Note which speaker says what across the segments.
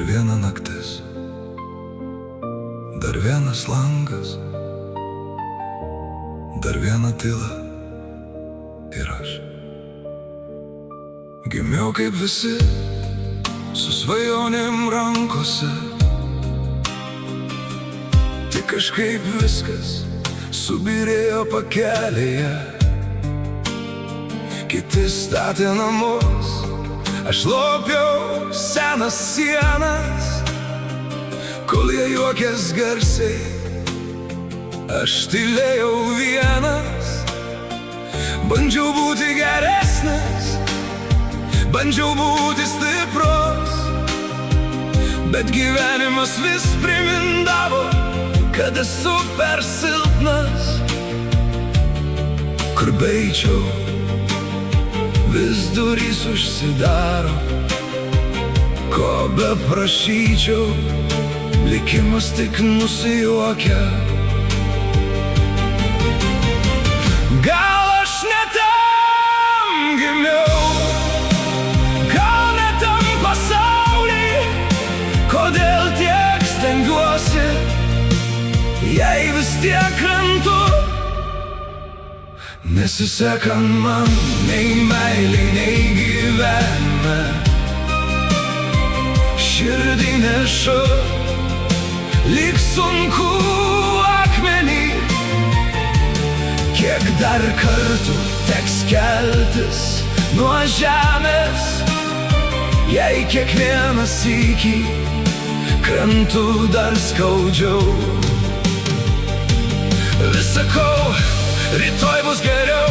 Speaker 1: Dar viena naktis, dar vienas langas, dar viena tyla ir aš. Gimiau kaip visi, su svajonėm rankose, tik kažkaip viskas subyrėjo pakelėje. Kiti statė namus, aš lopiau senas sienas, kol jie juokės garsiai, aš tylėjau vienas. Bandžiau būti geresnis, bandžiau būti stiprus, bet gyvenimas vis primindavo, kad esu per silpnas. Kur beičiau, vis durys užsidaro, ko beprašyčiau, likimas tik nusijuokia. Gal aš ne tam gimiau, gal ne tam pasaulį, kodėl tiek stengiuosi, jei vis tiek krentu. Nesiseka man nei meilei, nei gyvenime, širdį nešu lyg sunku akmenį. Kiek dar kartų teks keltis nuo žemės, jei kiekvieną sykį krentu dar skaudžiau. Vis sakau, rytoj bus geriau,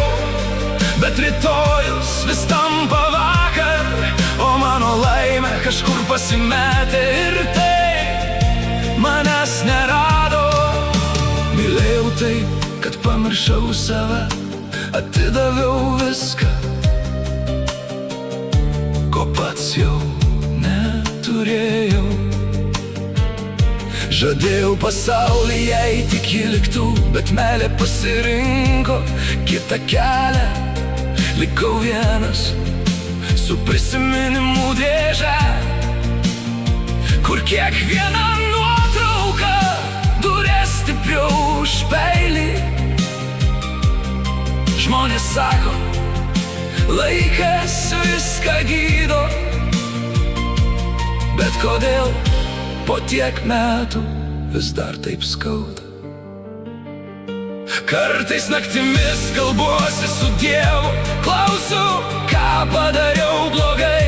Speaker 1: bet rytojus vis tampa vakar, o mano laimė kažkur pasimetė ir tai manęs nerado. Mylėjau taip, kad pamiršau save, atidaviau viską, ko pats jau neturėjau. Žadėjau pasaulį, jei tik ji liktų, bet meilė pasirinko kitą kelią. Likau vienas su prisiminimų dėže, kur kiekviena nuotrauka durė stipriau už peilį. Žmonės sako, laikas viską gydo, bet kodėl po tiek metų vis dar taip skauda? Kartais naktimis kalbuosi su Dievu, klausiu, ką padariau blogai,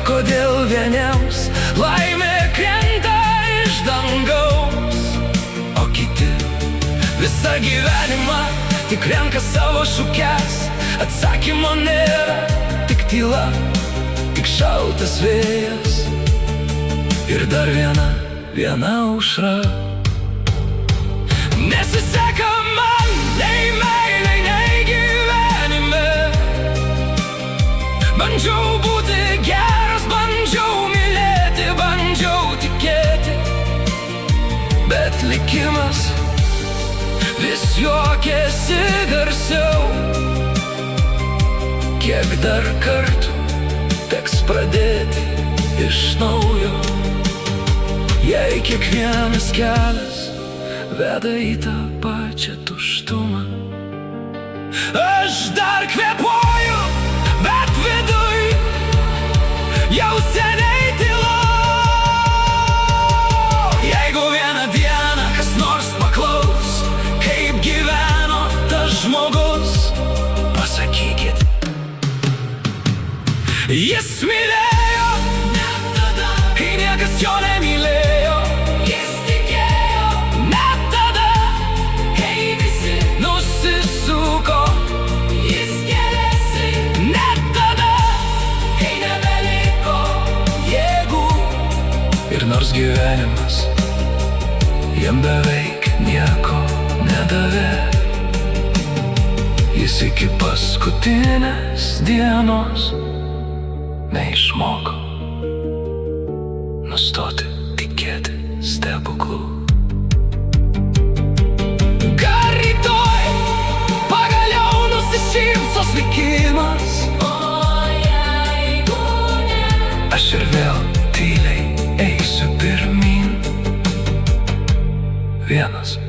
Speaker 1: kodėl vieniems laimė krenta iš dangaus, o kiti visą gyvenimą tik renka savo šukes. Atsakymo nėra, tik tyla, tik šaltas vėjas ir dar viena aušra. Nesiseka man nei meilei, nei gyvenime, bandžiau būti geras, bandžiau mylėti, bandžiau tikėti, bet likimas vis juokėsi garsiau. Kiek dar kartų teks pradėti iš naujo, jei kiekvienas kelias veda į tą pačią tuštumą. Aš dar kvėpuoju, bet viduj jau seniai tyla. Jeigu vieną dieną kas nors paklaus, kaip gyveno tas žmogus, pasakykit, jis mylėjo, net tada, kai niekas jo nemylėjo. Jis tikėjo, net tada, kai visi nusisuko. Jis kėlėsi, net tada, kai nebeliko jėgų. Ir nors gyvenimas jam beveik nieko nedavė, jis iki paskutinės dienos neišmoko nustoti tikėti stebuklų. Gal rytoj pagaliau nusišypsos likimas, o jeigu ne, aš ir vėl tyliai eisiu vienas.